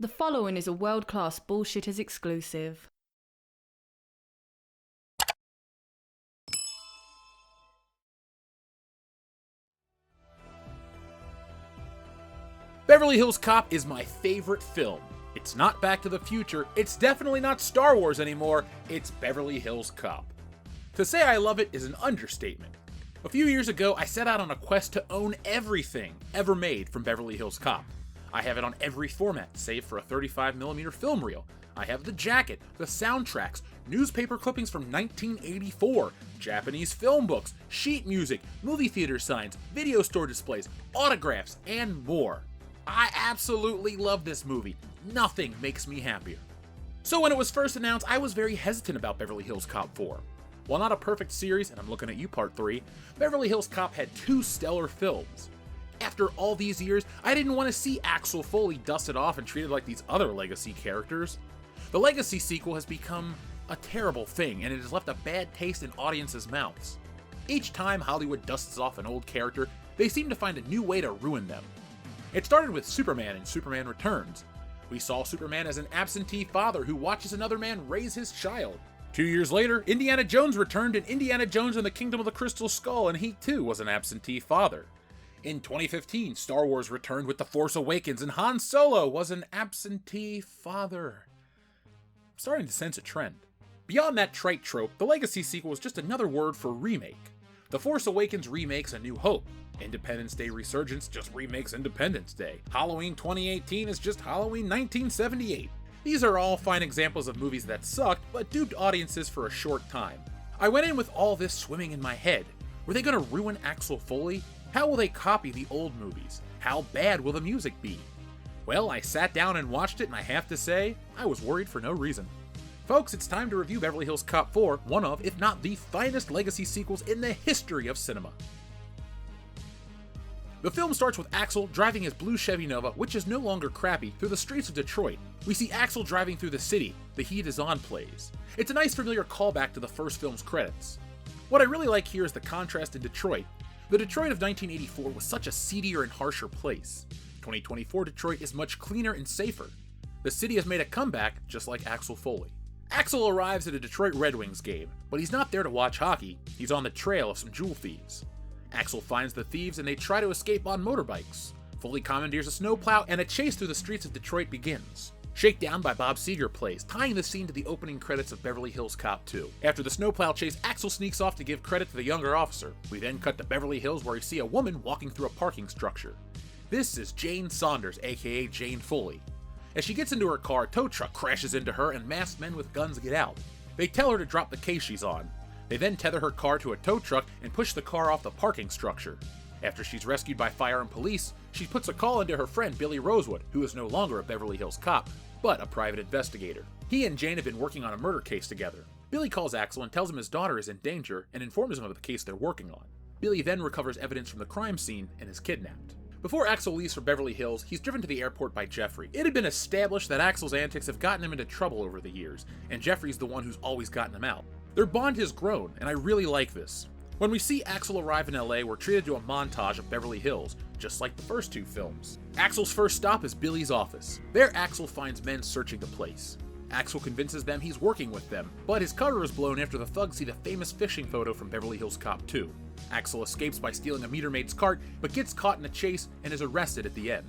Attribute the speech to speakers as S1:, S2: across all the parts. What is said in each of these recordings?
S1: The following is a world-class Bullshitters exclusive.
S2: Beverly Hills Cop is my favorite film. It's not Back to the Future, it's definitely not Star Wars anymore, it's Beverly Hills Cop. To say I love it is an understatement. A few years ago, I set out on a quest to own everything ever made from Beverly Hills Cop. I have it on every format, save for a 35mm film reel. I have the jacket, the soundtracks, newspaper clippings from 1984, Japanese film books, sheet music, movie theater signs, video store displays, autographs, and more. I absolutely love this movie. Nothing makes me happier. So when it was first announced, I was very hesitant about Beverly Hills Cop 4. While not a perfect series, and I'm looking at you Part 3, Beverly Hills Cop had two stellar films. After all these years, I didn't want to see Axel Foley dusted off and treated like these other Legacy characters. The Legacy sequel has become a terrible thing, and it has left a bad taste in audiences' mouths. Each time Hollywood dusts off an old character, they seem to find a new way to ruin them. It started with Superman in Superman Returns. We saw Superman as an absentee father who watches another man raise his child. 2 years later, Indiana Jones returned in Indiana Jones and the Kingdom of the Crystal Skull, and he too was an absentee father. In 2015, Star Wars returned with The Force Awakens, and Han Solo was an absentee father. I'm starting to sense a trend. Beyond that trite trope, the Legacy sequel is just another word for remake. The Force Awakens remakes A New Hope. Independence Day Resurgence just remakes Independence Day. Halloween 2018 is just Halloween 1978. These are all fine examples of movies that sucked, but duped audiences for a short time. I went in with all this swimming in my head. Were they going to ruin Axel Foley? How will they copy the old movies? How bad will the music be? Well, I sat down and watched it, and I have to say, I was worried for no reason. Folks, it's time to review Beverly Hills Cop 4, one of, if not the finest Legacy sequels in the history of cinema. The film starts with Axel driving his blue Chevy Nova, which is no longer crappy, through the streets of Detroit. We see Axel driving through the city. The Heat Is On plays. It's a nice familiar callback to the first film's credits. What I really like here is the contrast in Detroit. The Detroit of 1984 was such a seedier and harsher place. 2024 Detroit is much cleaner and safer. The city has made a comeback, just like Axel Foley. Axel arrives at a Detroit Red Wings game, but he's not there to watch hockey, he's on the trail of some jewel thieves. Axel finds the thieves and they try to escape on motorbikes. Foley commandeers a snowplow and a chase through the streets of Detroit begins. Shakedown by Bob Seger plays, tying the scene to the opening credits of Beverly Hills Cop 2. After the snowplow chase, Axel sneaks off to give credit to the younger officer. We then cut to Beverly Hills where we see a woman walking through a parking structure. This is Jane Saunders, aka Jane Foley. As she gets into her car, a tow truck crashes into her and masked men with guns get out. They tell her to drop the case she's on. They then tether her car to a tow truck and push the car off the parking structure. After she's rescued by fire and police, she puts a call into her friend Billy Rosewood, who is no longer a Beverly Hills cop, but a private investigator. He and Jane have been working on a murder case together. Billy calls Axel and tells him his daughter is in danger and informs him of the case they're working on. Billy then recovers evidence from the crime scene and is kidnapped. Before Axel leaves for Beverly Hills, he's driven to the airport by Jeffrey. It had been established that Axel's antics have gotten him into trouble over the years, and Jeffrey's the one who's always gotten him out. Their bond has grown, and I really like this. When we see Axel arrive in LA, we're treated to a montage of Beverly Hills, just like the first two films. Axel's first stop is Billy's office. There, Axel finds men searching the place. Axel convinces them he's working with them, but his cover is blown after the thugs see the famous fishing photo from Beverly Hills Cop 2. Axel escapes by stealing a meter maid's cart, but gets caught in a chase and is arrested at the end.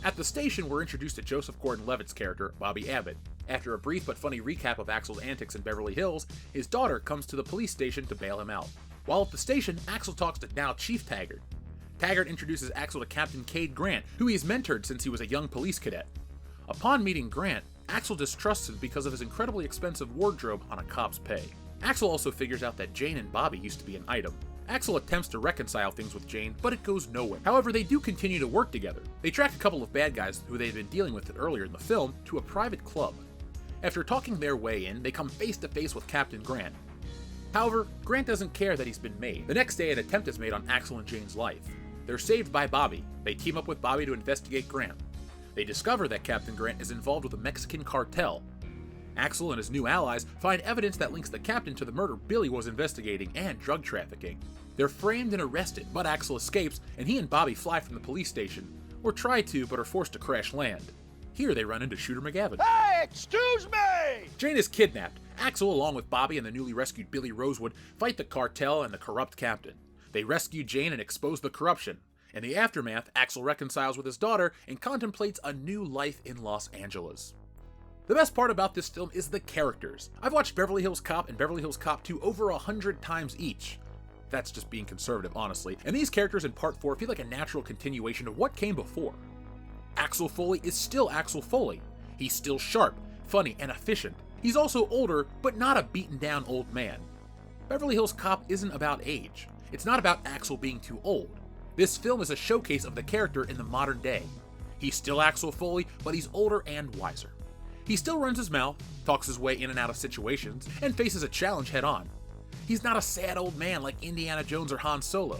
S2: At the station, we're introduced to Joseph Gordon-Levitt's character, Bobby Abbott. After a brief but funny recap of Axel's antics in Beverly Hills, his daughter comes to the police station to bail him out. While at the station, Axel talks to now Chief Taggart. Taggart introduces Axel to Captain Cade Grant, who he has mentored since he was a young police cadet. Upon meeting Grant, Axel distrusts him because of his incredibly expensive wardrobe on a cop's pay. Axel also figures out that Jane and Bobby used to be an item. Axel attempts to reconcile things with Jane, but it goes nowhere. However, they do continue to work together. They track a couple of bad guys who they had been dealing with earlier in the film to a private club. After talking their way in, they come face to face with Captain Grant. However, Grant doesn't care that he's been made. The next day, an attempt is made on Axel and Jane's life. They're saved by Bobby. They team up with Bobby to investigate Grant. They discover that Captain Grant is involved with a Mexican cartel. Axel and his new allies find evidence that links the captain to the murder Billy was investigating and drug trafficking. They're framed and arrested, but Axel escapes, and he and Bobby fly from the police station, or try to, but are forced to crash land. Here they run into Shooter McGavin.
S3: Hey, excuse me!
S2: Jane is kidnapped. Axel, along with Bobby and the newly rescued Billy Rosewood, fight the cartel and the corrupt captain. They rescue Jane and expose the corruption. In the aftermath, Axel reconciles with his daughter and contemplates a new life in Los Angeles. The best part about this film is the characters. I've watched Beverly Hills Cop and Beverly Hills Cop 2 over 100 times each. That's just being conservative, honestly. And these characters in Part 4 feel like a natural continuation of what came before. Axel Foley is still Axel Foley. He's still sharp, funny, and efficient. He's also older, but not a beaten down old man. Beverly Hills Cop isn't about age. It's not about Axel being too old. This film is a showcase of the character in the modern day. He's still Axel Foley, but he's older and wiser. He still runs his mouth, talks his way in and out of situations, and faces a challenge head on. He's not a sad old man like Indiana Jones or Han Solo.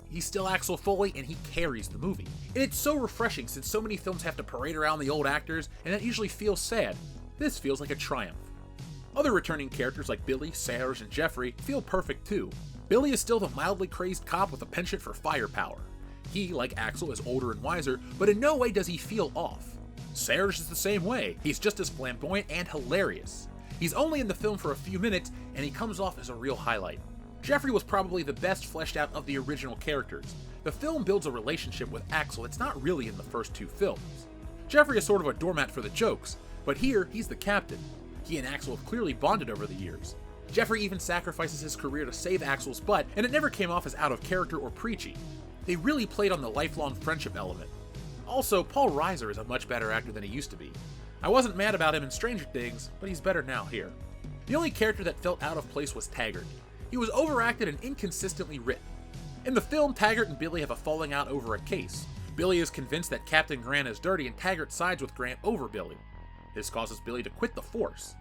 S2: He's still Axel Foley, and he carries the movie. And it's so refreshing since so many films have to parade around the old actors, and that usually feels sad. This feels like a triumph. Other returning characters like Billy, Serge, and Jeffrey feel perfect too. Billy is still the mildly crazed cop with a penchant for firepower. He, like Axel, is older and wiser, but in no way does he feel off. Serge is the same way. He's just as flamboyant and hilarious. He's only in the film for a few minutes, and he comes off as a real highlight. Jeffrey was probably the best fleshed out of the original characters. The film builds a relationship with Axel that's not really in the first two films. Jeffrey is sort of a doormat for the jokes, but here, he's the captain. He and Axel have clearly bonded over the years. Jeffrey even sacrifices his career to save Axel's butt, and it never came off as out of character or preachy. They really played on the lifelong friendship element. Also, Paul Reiser is a much better actor than he used to be. I wasn't mad about him in Stranger Things, but he's better now here. The only character that felt out of place was Taggart. He was overacted and inconsistently written. In the film, Taggart and Billy have a falling out over a case. Billy is convinced that Captain Grant is dirty, and Taggart sides with Grant over Billy. This causes Billy to quit the force.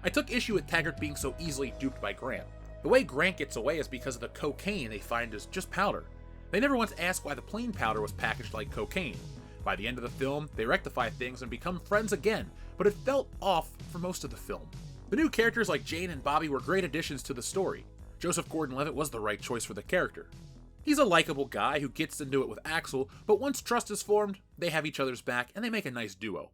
S2: I took issue with Taggart being so easily duped by Grant. The way Grant gets away is because of the cocaine they find is just powder. They never once ask why the plain powder was packaged like cocaine. By the end of the film, they rectify things and become friends again, but it felt off for most of the film. The new characters like Jane and Bobby were great additions to the story. Joseph Gordon-Levitt was the right choice for the character. He's a likable guy who gets into it with Axel, but once trust is formed, they have each other's back and they make a nice duo.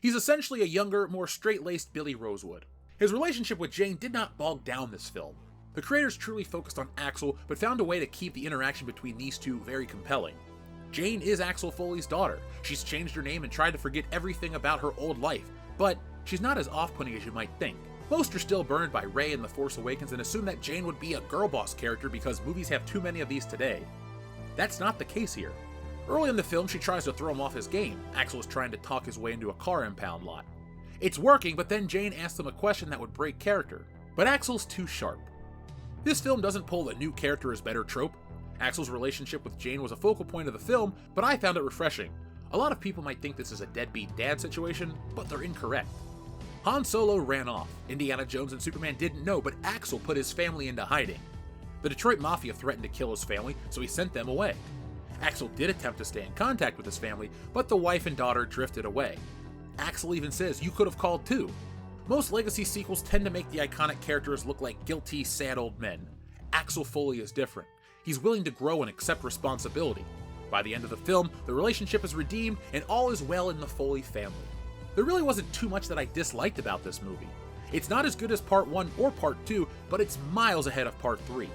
S2: He's essentially a younger, more straight-laced Billy Rosewood. His relationship with Jane did not bog down this film. The creators truly focused on Axel, but found a way to keep the interaction between these two very compelling. Jane is Axel Foley's daughter. She's changed her name and tried to forget everything about her old life, but she's not as off-putting as you might think. Most are still burned by Rey in The Force Awakens and assume that Jane would be a girl boss character because movies have too many of these today. That's not the case here. Early in the film, she tries to throw him off his game. Axel is trying to talk his way into a car impound lot. It's working, but then Jane asks him a question that would break character. But Axel's too sharp. This film doesn't pull the new character is better trope. Axel's relationship with Jane was a focal point of the film, but I found it refreshing. A lot of people might think this is a deadbeat dad situation, but they're incorrect. Han Solo ran off. Indiana Jones and Superman didn't know, but Axel put his family into hiding. The Detroit Mafia threatened to kill his family, so he sent them away. Axel did attempt to stay in contact with his family, but the wife and daughter drifted away. Axel even says, "You could have called too." Most legacy sequels tend to make the iconic characters look like guilty, sad old men. Axel Foley is different. He's willing to grow and accept responsibility. By the end of the film, the relationship is redeemed and all is well in the Foley family. There really wasn't too much that I disliked about this movie. It's not as good as Part 1 or Part 2, but it's miles ahead of Part 3.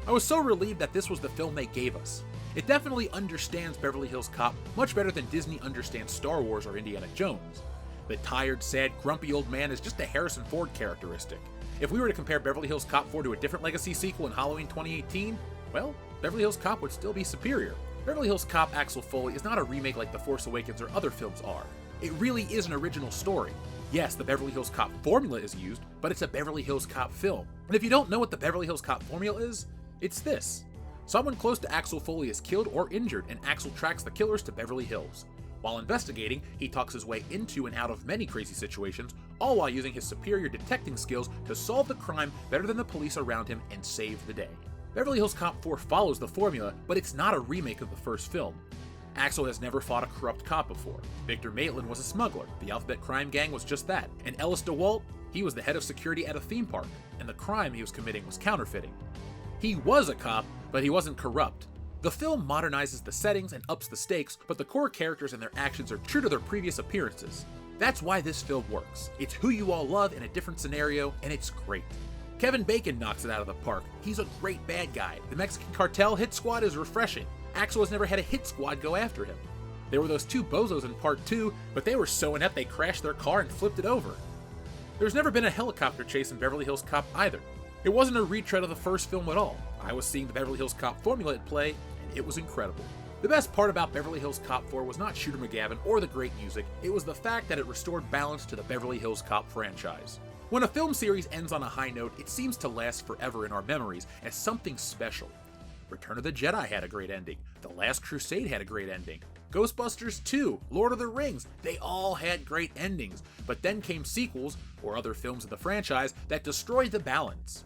S2: I was so relieved that this was the film they gave us. It definitely understands Beverly Hills Cop much better than Disney understands Star Wars or Indiana Jones. The tired, sad, grumpy old man is just a Harrison Ford characteristic. If we were to compare Beverly Hills Cop 4 to a different legacy sequel in Halloween 2018, well, Beverly Hills Cop would still be superior. Beverly Hills Cop Axel Foley is not a remake like The Force Awakens or other films are. It really is an original story. Yes, the Beverly Hills Cop formula is used, but it's a Beverly Hills Cop film. And if you don't know what the Beverly Hills Cop formula is, it's this. Someone close to Axel Foley is killed or injured, and Axel tracks the killers to Beverly Hills. While investigating, he talks his way into and out of many crazy situations, all while using his superior detecting skills to solve the crime better than the police around him and save the day. Beverly Hills Cop 4 follows the formula, but it's not a remake of the first film. Axel has never fought a corrupt cop before. Victor Maitland was a smuggler, the Alphabet Crime Gang was just that, and Ellis DeWalt, he was the head of security at a theme park, and the crime he was committing was counterfeiting. He was a cop, but he wasn't corrupt. The film modernizes the settings and ups the stakes, but the core characters and their actions are true to their previous appearances. That's why this film works. It's who you all love in a different scenario, and it's great. Kevin Bacon knocks it out of the park. He's a great bad guy. The Mexican cartel hit squad is refreshing. Axel has never had a hit squad go after him. There were those two bozos in part 2, but they were so inept they crashed their car and flipped it over. There's never been a helicopter chase in Beverly Hills Cop either. It wasn't a retread of the first film at all. I was seeing the Beverly Hills Cop formula at play, and it was incredible. The best part about Beverly Hills Cop 4 was not Shooter McGavin or the great music, it was the fact that it restored balance to the Beverly Hills Cop franchise. When a film series ends on a high note, it seems to last forever in our memories as something special. Return of the Jedi had a great ending, The Last Crusade had a great ending, Ghostbusters 2, Lord of the Rings, they all had great endings, but then came sequels, or other films of the franchise, that destroyed the balance.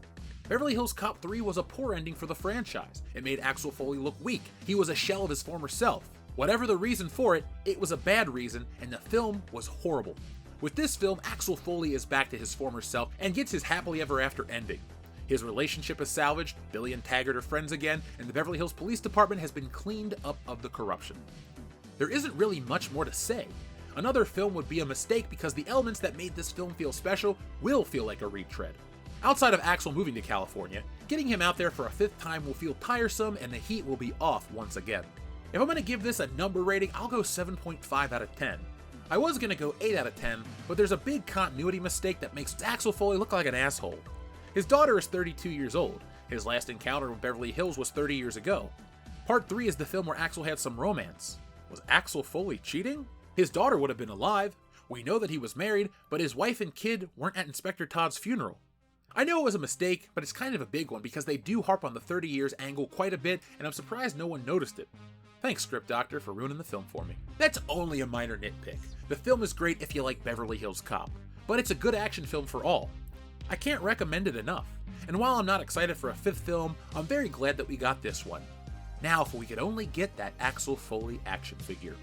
S2: Beverly Hills Cop 3 was a poor ending for the franchise. It made Axel Foley look weak. He was a shell of his former self. Whatever the reason for it, it was a bad reason, and the film was horrible. With this film, Axel Foley is back to his former self and gets his happily ever after ending. His relationship is salvaged, Billy and Taggart are friends again, and the Beverly Hills Police Department has been cleaned up of the corruption. There isn't really much more to say. Another film would be a mistake because the elements that made this film feel special will feel like a retread. Outside of Axel moving to California, getting him out there for a 5th time will feel tiresome and the heat will be off once again. If I'm going to give this a number rating, I'll go 7.5 out of 10. I was going to go 8 out of 10, but there's a big continuity mistake that makes Axel Foley look like an asshole. His daughter is 32 years old. His last encounter with Beverly Hills was 30 years ago. Part 3 is the film where Axel had some romance. Was Axel Foley cheating? His daughter would have been alive. We know that he was married, but his wife and kid weren't at Inspector Todd's funeral. I know it was a mistake, but it's kind of a big one because they do harp on the 30 years angle quite a bit, and I'm surprised no one noticed it. Thanks, Script Doctor, for ruining the film for me. That's only a minor nitpick. The film is great if you like Beverly Hills Cop, but it's a good action film for all. I can't recommend it enough, and while I'm not excited for a 5th film, I'm very glad that we got this one. Now, if we could only get that Axel Foley action figure.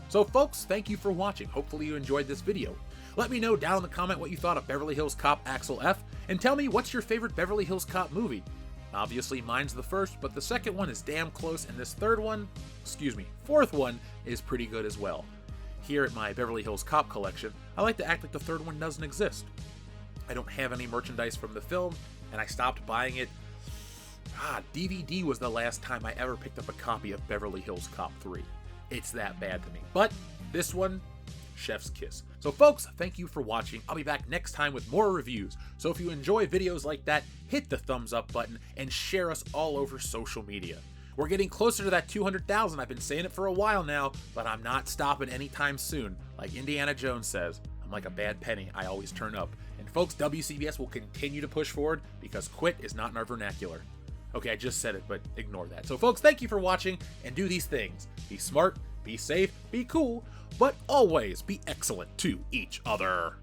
S2: So folks, thank you for watching. Hopefully you enjoyed this video. Let me know down in the comment what you thought of Beverly Hills Cop Axel F, and tell me what's your favorite Beverly Hills Cop movie. Obviously mine's the first, but the second one is damn close, and this fourth one is pretty good as well. Here at my Beverly Hills Cop collection, I like to act like the third one doesn't exist. I don't have any merchandise from the film, and I stopped buying it. DVD was the last time I ever picked up a copy of Beverly Hills Cop 3. It's that bad to me. But this one, chef's kiss. So folks, thank you for watching. I'll be back next time with more reviews. So if you enjoy videos like that, hit the thumbs up button and share us all over social media. We're getting closer to that 200,000. I've been saying it for a while now, but I'm not stopping anytime soon. Like Indiana Jones says, I'm like a bad penny. I always turn up. And folks, WCBS will continue to push forward because quit is not in our vernacular. Okay, I just said it, but ignore that. So folks, thank you for watching, and do these things. Be smart, be safe, be cool, but always be excellent to each other.